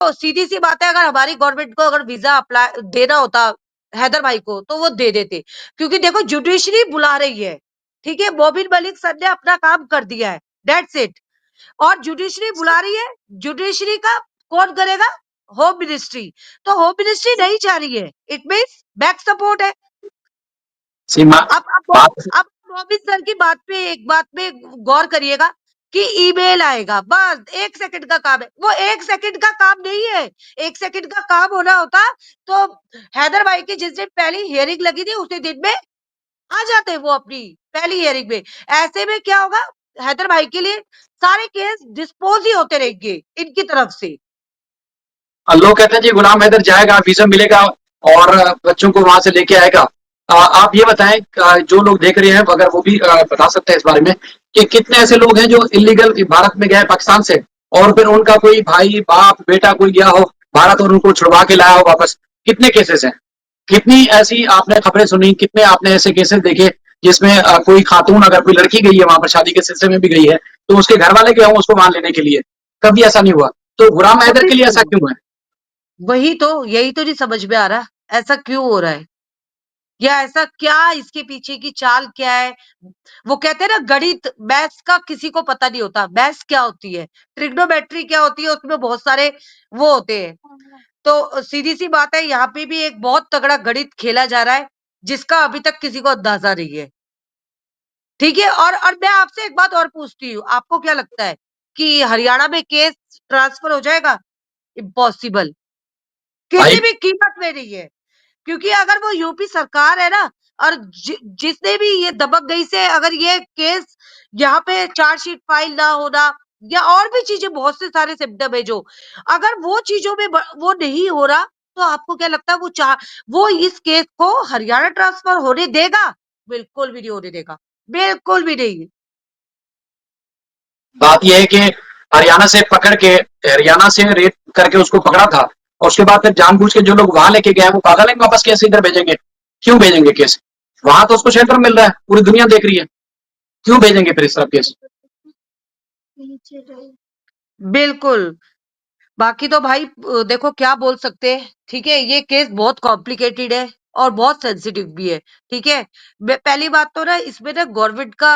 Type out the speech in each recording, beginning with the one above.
तो सीधी सी बात है, अगर हमारी गवर्नमेंट को अगर वीजा अप्लाई देना होता हैदर भाई को, तो वो दे देते, क्योंकि देखो जुडिशरी बुला रही है, ठीक है, मोबिन मलिक सर ने अपना काम कर दिया है, दैट्स इट। और जुडिशरी बुला रही है, जुडिशरी का कौन करेगा? Home ministry. तो होम मिनिस्ट्री नहीं चाह रही है, इट मीन्स बैक सपोर्ट है। सीमा बात अब मोबिन सर की बात पे, एक बात पे गौर करिएगा कि ईमेल आएगा, बस 1 सेकंड का काम है, वो 1 सेकंड का काम नहीं है। 1 सेकंड का काम होना होता तो हैदर भाई की जिस दिन पहली हियरिंग लगी थी उसी दिन में आ जाते वो अपनी पहली हियरिंग में। ऐसे में क्या होगा, हैदर भाई के लिए सारे केस डिस्पोज ही होते रहेंगे इनकी तरफ से। लोग कहते हैं जी गुलाम हैदर जाएगा, वीजा मिलेगा और बच्चों को वहां से लेके आएगा। आप ये बताएं, जो लोग देख रहे हैं अगर वो भी बता सकते हैं इस बारे में कि कितने ऐसे लोग हैं जो इलीगल भारत में गए पाकिस्तान से, और फिर उनका कोई भाई बाप बेटा कोई गया हो भारत और उनको छुड़वा के लाया हो वापस। कितने केसेस हैं? कितनी ऐसी आपने खबरें सुनी, कितने आपने ऐसे केसेस देखे जिसमें कोई खातून अगर कोई लड़की गई है वहां पर शादी के सिलसिले में भी गई है तो उसके घर वाले गए हों उसको वहां लेने के लिए, कभी ऐसा नहीं हुआ। तो गुलाम हैदर कभी के लिए नहीं ऐसा हुआ। क्यों है? वही तो, यही तो नहीं समझ में आ रहा, ऐसा क्यों हो रहा है, या ऐसा क्या इसके पीछे की चाल क्या है। वो कहते हैं ना, गणित मैथ्स का किसी को पता नहीं होता, मैथ्स क्या होती है, ट्रिग्नोमेट्री क्या होती है, उसमें बहुत सारे वो होते हैं। तो सीधी सी बात है, यहाँ पे भी एक बहुत तगड़ा गणित खेला जा रहा है, जिसका अभी तक किसी को अंदाजा नहीं है, ठीक है। और मैं आपसे एक बात और पूछती हूँ, आपको क्या लगता है कि हरियाणा में केस ट्रांसफर हो जाएगा? इम्पॉसिबल, भाई किसी भी कीमत में नहीं है। क्योंकि अगर वो यूपी सरकार है ना, और जिसने भी ये दबंगई से अगर ये केस यहाँ पे चार्जशीट फाइल ना होना, या और भी चीजें बहुत से सारे सिम्टम है जो, अगर वो चीजों में वो नहीं हो रहा, तो आपको क्या लगता है वो इस केस को हरियाणा ट्रांसफर होने देगा? बिल्कुल भी नहीं होने देगा, बिल्कुल भी नहीं। बात यह है कि हरियाणा से रेप करके उसको पकड़ा था और उसके बाद फिर जानबूझ के जो लोग वहां लेके गए वो पागल है वापस केस इधर भेजेंगे? क्यों भेजेंगे केस? वहां तो उसको शेल्टर मिल रहा है, पूरी दुनिया देख रही है, क्यों भेजेंगे फिर इस तरह केस? बिल्कुल। बाकी तो भाई देखो क्या बोल सकते हैं, ठीक है, ये केस बहुत कॉम्प्लिकेटेड है और बहुत सेंसिटिव भी है, ठीक है। पहली बात तो ना, इसमें ना गवर्नमेंट का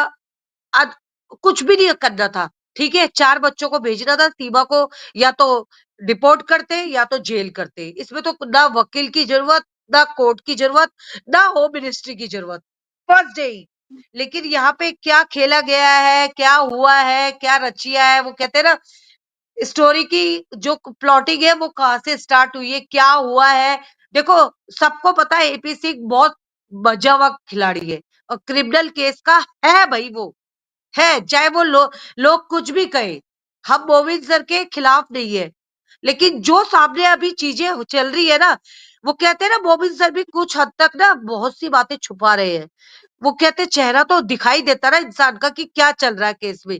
आज कुछ भी नहीं करना था, ठीक है। 4 बच्चों को भेजना था, सीमा को या तो डिपोर्ट करते या तो जेल करते, इसमें तो ना वकील की जरूरत, ना कोर्ट की जरूरत, ना होम मिनिस्ट्री की जरूरत, फर्स्ट डे ही। लेकिन यहाँ पे क्या खेला गया है, क्या हुआ है, क्या रचिया है, वो कहते हैं ना, स्टोरी की जो प्लॉटिंग है वो कहाँ से स्टार्ट हुई है, क्या हुआ है। देखो, सबको पता है एपी सिंह बहुत बजा हुआ खिलाड़ी है, और क्रिमिनल केस का है भाई, वो है, चाहे वो लोग कुछ भी कहे, हम मोविन सर के खिलाफ नहीं है। लेकिन जो सामने अभी चीजें चल रही है ना, वो कहते हैं ना, मोविन सर भी कुछ हद तक ना बहुत सी बातें छुपा रहे हैं। वो कहते हैं, चेहरा तो दिखाई देता ना इंसान का कि क्या चल रहा है केस में।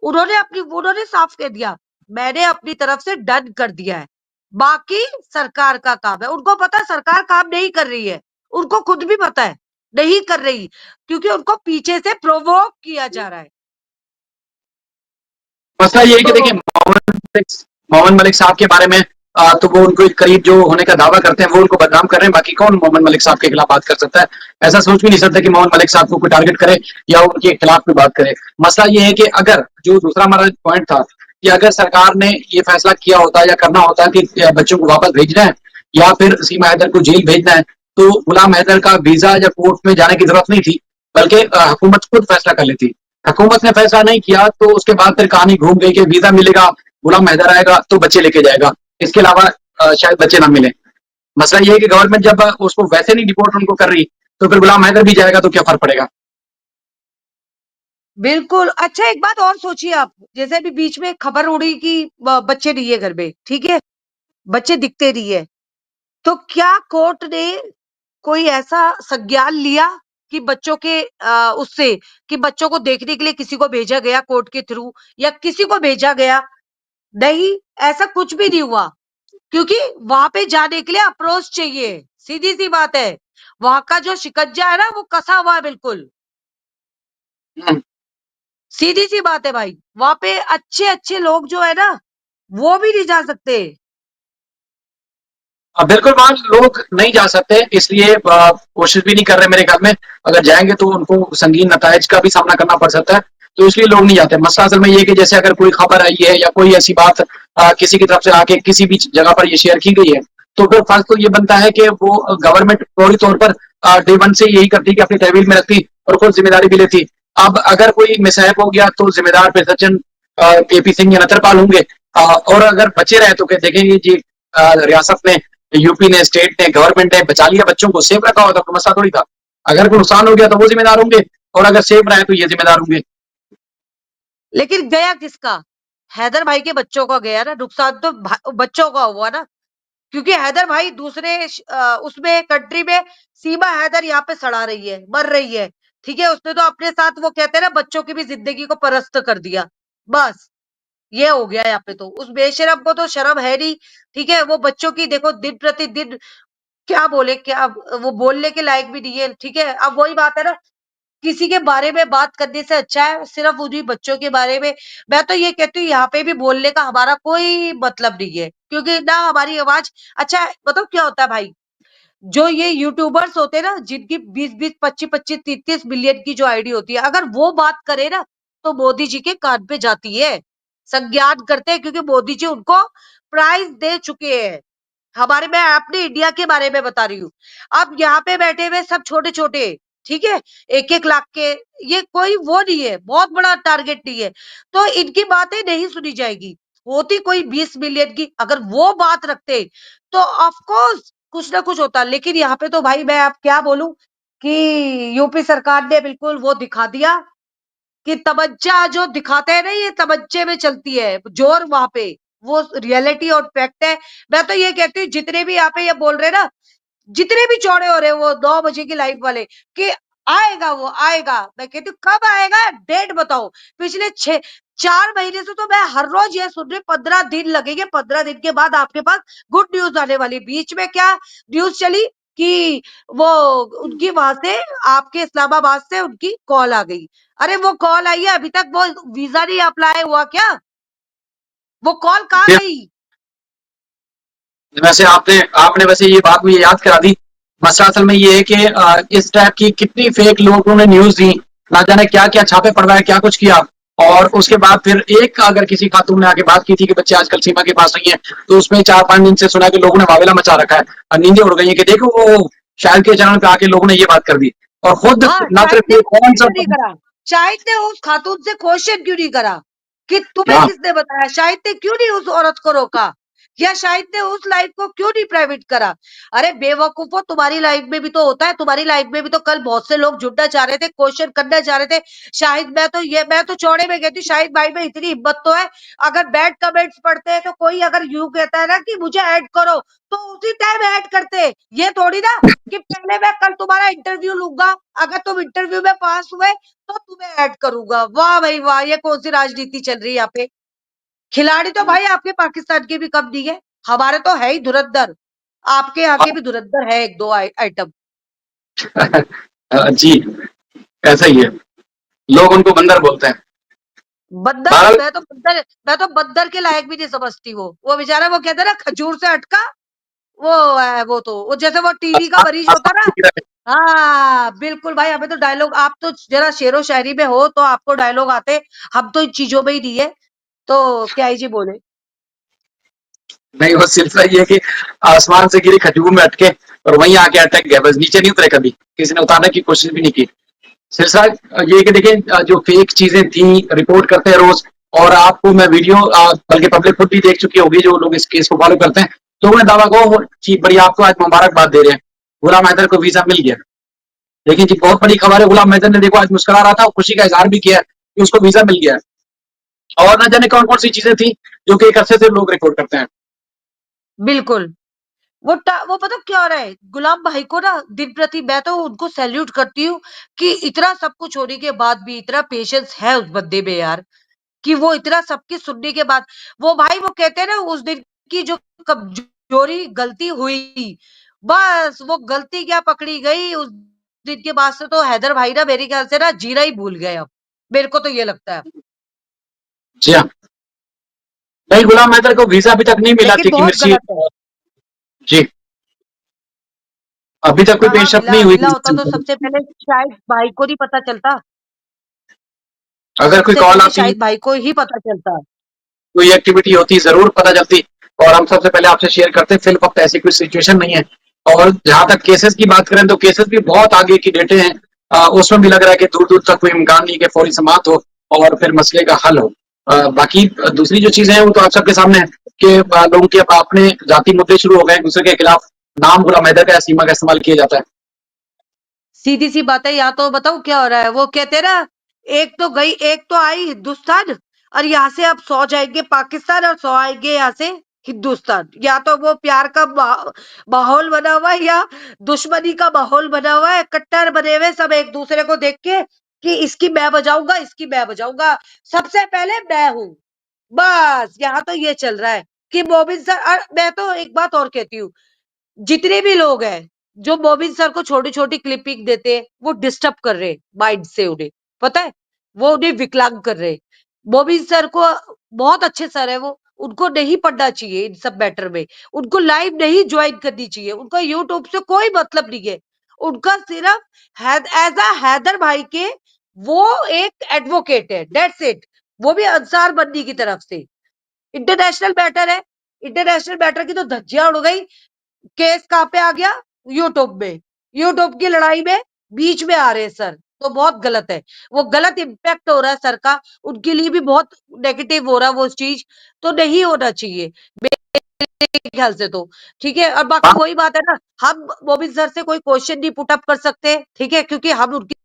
उन्होंने साफ कह दिया, मैंने अपनी तरफ से डन कर दिया है, बाकी सरकार का काम है। उनको पता है सरकार काम नहीं कर रही है, उनको खुद भी पता है नहीं कर रही, क्योंकि उनको पीछे से प्रोवोक किया जा रहा है। मसला ये है कि तो देखिए मोहम्मद मलिक साहब के बारे में तो वो उनको करीब जो होने का दावा करते हैं वो उनको बदनाम कर रहे हैं, बाकी कौन मोहम्मद मलिक साहब के खिलाफ बात कर सकता है? ऐसा सोच भी नहीं सकता कि मोहम्मद मलिक साहब को कोई टारगेट करे या उनके खिलाफ कोई बात करे। मसला ये है कि अगर जो दूसरा हमारा पॉइंट था कि अगर सरकार ने ये फैसला किया होता या करना होता कि बच्चों को वापस भेजना है या फिर सीमा हैदर को जेल भेजना है, तो गुलाम हैदर का वीजा या कोर्ट में जाने की जरूरत नहीं थी, बल्कि हुकूमत खुद फैसला कर लेती। हुकूमत ने फैसला नहीं किया तो उसके बाद फिर कहानी घूम गई कि वीजा मिलेगा, गुलाम हैदर आएगा तो बच्चे लेके जाएगा, इसके अलावा शायद बच्चे ना मिले। मसला ये है कि गवर्नमेंट जब उसको वैसे नहीं डिपोर्ट उनको कर रही तो फिर गुलाम हैदर भी जाएगा तो क्या फर्क पड़ेगा? बिल्कुल। अच्छा, एक बात और सोचिए आप, जैसे अभी बीच में खबर उड़ी कि बच्चे नहीं है घर में, ठीक है, बच्चे दिखते नहीं है, तो क्या कोर्ट ने कोई ऐसा संज्ञान लिया कि बच्चों के उससे, कि बच्चों को देखने के लिए किसी को भेजा गया कोर्ट के थ्रू, या किसी को भेजा गया? नहीं, ऐसा कुछ भी नहीं हुआ, क्योंकि वहां पे जाने के लिए अप्रोच चाहिए, सीधी सी बात है। वहां का जो शिकंजा है ना, वो कसा हुआ है बिल्कुल, हम्म, सीधी सी बात है भाई। वहां पे अच्छे अच्छे लोग जो है ना, वो भी नहीं जा सकते। बिल्कुल वहाँ लोग नहीं जा सकते इसलिए कोशिश भी नहीं कर रहे मेरे ख्याल में। अगर जाएंगे तो उनको संगीन नतायज का भी सामना करना पड़ सकता है, तो इसलिए लोग नहीं जाते। मसला असल में ये कि जैसे अगर कोई खबर आई है या कोई ऐसी बात किसी की तरफ से आके किसी भी जगह पर ये शेयर की गई है, तो फिर फर्ज तो ये बनता है कि वो गवर्नमेंट फौरी तौर पर डे वन से यही करती कि अपनी तहवील में रखती और खुद जिम्मेदारी भी लेती। अब अगर कोई मिसहैप हो गया तो जिम्मेदार फिर सचिन केपी सिंह या नतरपाल होंगे। और अगर बचे रहे तो क्या देखेंगे जी, रियासत ने, यूपी ने, स्टेट ने, गवर्नमेंट ने बचा लिया बच्चों को, सेफ रखा होता तो मसला थोड़ी था। अगर कोई नुकसान हो गया तो वो जिम्मेदार होंगे, और अगर सेफ रहे तो ये जिम्मेदार होंगे। लेकिन गया किसका? हैदर भाई के बच्चों का गया ना नुकसान, तो बच्चों का हुआ ना, क्योंकि हैदर भाई दूसरे उसमें कंट्री में सीमा हैदर यहाँ पे सड़ा रही है, मर रही है। ठीक है, उसने तो अपने साथ वो कहते हैं ना बच्चों की भी जिंदगी को परस्त कर दिया। बस ये हो गया यहाँ पे, तो उस बेशरम को तो शर्म है नहीं। ठीक है, वो बच्चों की देखो दिन प्रतिदिन क्या बोले, क्या वो बोलने के लायक भी नहीं है। ठीक है, अब वही बात है ना, किसी के बारे में बात करने से अच्छा है सिर्फ उन्हीं बच्चों के बारे में। मैं तो ये कहती हूँ यहाँ पे भी बोलने का हमारा कोई मतलब नहीं है, क्योंकि ना हमारी आवाज, अच्छा बताओ क्या होता है भाई, जो ये यूट्यूबर्स होते हैं ना जिनकी 20-20 25-25 30-30 मिलियन की जो आईडी होती है, अगर वो बात करे ना तो मोदी जी के कान पे जाती है, संज्ञान करते हैं, क्योंकि मोदी जी उनको प्राइज दे चुके हैं। हमारे, मैं अपने इंडिया के बारे में बता रही हूँ। अब यहाँ पे बैठे हुए सब छोटे छोटे, ठीक है, 1-1 लाख के, ये कोई वो नहीं है, बहुत बड़ा टारगेट नहीं है, तो इनकी बातें नहीं सुनी जाएगी। होती कोई 20 मिलियन की, अगर वो बात रखते तो ऑफ कोर्स कुछ ना कुछ होता। लेकिन यहाँ पे तो भाई मैं आप क्या बोलूं कि यूपी सरकार ने बिल्कुल वो दिखा दिया कि तमंचा जो दिखाते हैं ना, ये तमंचे में चलती है जोर, वहां पे वो रियलिटी और फैक्ट है। मैं तो ये कहती हूँ जितने भी यहाँ पे ये बोल रहे हैं ना, जितने भी चौड़े हो रहे हैं वो 9 बजे की लाइव वाले, कि आएगा वो आएगा, मैं कहती हूँ कब आएगा, डेट बताओ। पिछले 4 महीने से तो मैं हर रोज ये सुन रही, 15 दिन लगेंगे, 15 दिन के बाद आपके पास गुड न्यूज आने वाली। बीच में क्या न्यूज चली कि वो उनकी वहां से, आपके इस्लामाबाद से उनकी कॉल आ गई। अरे वो कॉल आई है, अभी तक वो वीजा नहीं अप्लाई हुआ क्या? वो कॉल कहाँ गई? वैसे आपने आपने वैसे ये बात मुझे याद करा दी। मसला असल में ये है कि इस टाइप की कितनी फेक लोगों ने न्यूज दी, ना जाने क्या क्या छापे पड़वाए, क्या कुछ किया। और उसके बाद फिर एक अगर किसी खातून ने आके बात की थी कि बच्चे आजकल सीमा के पास नहीं है, तो उसमें 4-5 दिन से सुना कि लोगों ने वावेला मचा रखा है और नींदें उड़ गई है कि देखो वो शायद के चैनल पे आके लोगों ने ये बात कर दी। और खुद हाँ, ना शाहिद सिर्फ ने ये कौन क्वेश्चन सा क्यों नहीं करा? शाहिद ने उस खातून से क्वेश्चन क्यों नहीं करा कि तुम्हें क्या किसने बताया? शाहिद ने क्यों नहीं उस औरत को रोका, या शाहिद ने उस लाइफ को क्यों नहीं प्राइवेट करा? अरे बेवकूफो, तुम्हारी लाइफ में भी तो होता है, तुम्हारी लाइफ में भी तो कल बहुत से लोग जुड़ना चाह रहे थे, क्वेश्चन करना चाह रहे थे। शाहिद, मैं तो चौड़े में कहती हूँ, शाहिद भाई में इतनी हिम्मत तो है, अगर बैड कमेंट्स पढ़ते हैं तो कोई अगर यूं कहता है ना कि मुझे ऐड करो, तो उसी टाइम ऐड करते। ये थोड़ी ना कि पहले मैं कल तुम्हारा इंटरव्यू लूंगा, अगर तुम इंटरव्यू में पास हुए तो तुम्हें ऐड करूंगा। वाह भाई वाह, ये कौन सी राजनीति चल रही है यहाँ पे? खिलाड़ी तो भाई आपके पाकिस्तान के भी कम नहीं है, हमारे तो है ही धुरंधर। आपके यहाँ के भी धुरंधर है, 1-2 आइटम। जी, ऐसा ही है। लोग उनको बंदर बोलते हैं। बंदर, बहरहाल मैं तो बंदर के लायक भी नहीं समझती। वो बेचारा, वो कहते हैं ना खजूर से अटका, वो है, वो जैसे वो टीवी का मरीज होता ना। हाँ बिल्कुल भाई, हमें तो डायलॉग, आप तो जरा शेरो शायरी में हो तो आपको डायलॉग आते, हम तो इन चीजों में ही नहीं है, तो क्या ही जी बोले। नहीं, वो सिलसिला ये है कि आसमान से गिरी खजूर में अटके और वहीं आके अटक गया, बस नीचे नहीं उतरे, कभी किसी ने उतारने की कोशिश भी नहीं की। सिलसिला ये है कि देखिए जो फेक चीजें थी रिपोर्ट करते हैं रोज, और आपको मैं वीडियो बल्कि पब्लिक खुद भी देख चुकी होगी जो लोग इस केस को फॉलो करते हैं, तो उन्हें दावा को जी बड़ी आपको आज मुबारकबाद दे रहे हैं, गुलाम हैदर को वीजा मिल गया। लेकिन जी बहुत बड़ी खबर है, गुलाम हैदर ने देखो आज मुस्कुरा रहा था और खुशी का इजहार भी किया कि उसको वीजा मिल गया है। और न जाने कौन कौन सी चीजें थी जो कि एक अरसे से लोग रिपोर्ट करते हैं। बिल्कुल। वो पता क्या हो रहा है, गुलाम भाई को ना दिन प्रति, मैं तो उनको सैल्यूट करती हूँ कि इतना सब कुछ होने के बाद भी इतना पेशेंस है उस बंदे में यार, कि वो इतना सबकी सुनने के बाद, वो भाई वो कहते हैं ना उस दिन की जो कमजोरी गलती हुई, बस वो गलती क्या पकड़ी गई उस दिन के बाद से, तो हैदर भाई ना मेरे ख्याल से ना जीना ही भूल गए अब, मेरे को तो ये लगता है। जी हाँ, नहीं गुलाम हैदर को वीजा अभी तक नहीं मिला लेकिन थी कि बहुत मिर्ची। गलत है। जी अभी तक कोई कहाँ पेश नहीं मिला? हुई मिला होता किसी तो को। सबसे पहले शायद भाई को नहीं पता चलता। अगर कोई सबसे कॉल पहले आती, शायद भाई को ही पता चलता। कोई एक्टिविटी होती, जरूर पता चलती और हम सबसे पहले आपसे शेयर करते। फिल वक्त ऐसी कोई सिचुएशन नहीं है। और जहां तक केसेस की बात करें तो केसेस भी बहुत आगे की डेटे हैं। उसमें भी लग रहा है कि दूर दूर तक कोई इम्कान नहीं कि फौरी समाप्त हो और फिर मसले का हल हो। बाकी दूसरी जो चीजें हैं वो तो आप सबके सामने है कि लोगों के अपने जाति मुद्दे शुरू हो गए एक दूसरे के खिलाफ। नाम गुलाम हैदर का सीमा का इस्तेमाल किया जाता है। सीधी सी बात है, यहाँ तो बताओ क्या हो रहा है। वो कहते ना, एक तो गई, एक तो आई हिंदुस्तान, और यहाँ से अब 100 जाएंगे पाकिस्तान और 100 आएंगे यहाँ से हिंदुस्तान। या तो वो प्यार का माहौल बना हुआ है, या दुश्मनी का माहौल बना हुआ है। कट्टर बने हुए सब एक दूसरे को देख के कि इसकी मैं बजाऊंगा, इसकी मैं बजाऊंगा, सबसे पहले मैं हूं। बस यहाँ तो ये चल रहा है कि मोबिन सर। और मैं तो एक बात और कहती हूँ, जितने भी लोग हैं जो मोबिन सर को छोटी छोटी क्लिपिंग देते हैं, वो डिस्टर्ब कर रहे माइंड से, उन्हें पता है, वो उन्हें विकलांग कर रहे। मोबिन सर को, बहुत अच्छे सर है वो, उनको नहीं पढ़ना चाहिए इन सब मैटर में। उनको लाइव नहीं ज्वाइन करनी चाहिए, उनका यूट्यूब से कोई मतलब नहीं है। उनका सिर्फ एज अ हैदर भाई के, वो एक एडवोकेट है, डेट्स इट। वो भी अंसार बंदी की तरफ से। इंटरनेशनल मैटर है, इंटरनेशनल मैटर की तो धज्जियां उड़ गई। केस कहाँ पे आ गया? यूट्यूब में। यूट्यूब की लड़ाई में बीच में आ रहे हैं सर, तो बहुत गलत है। वो गलत इम्पैक्ट हो रहा है सर का, उनके लिए भी बहुत नेगेटिव हो रहा है वो चीज। तो नहीं होना चाहिए मेरे ख्याल से तो। ठीक है, और बाकी हाँ, वही बात है ना, हम मोबिन सर से कोई क्वेश्चन नहीं पुट अप कर सकते, ठीक है, क्योंकि हम उनकी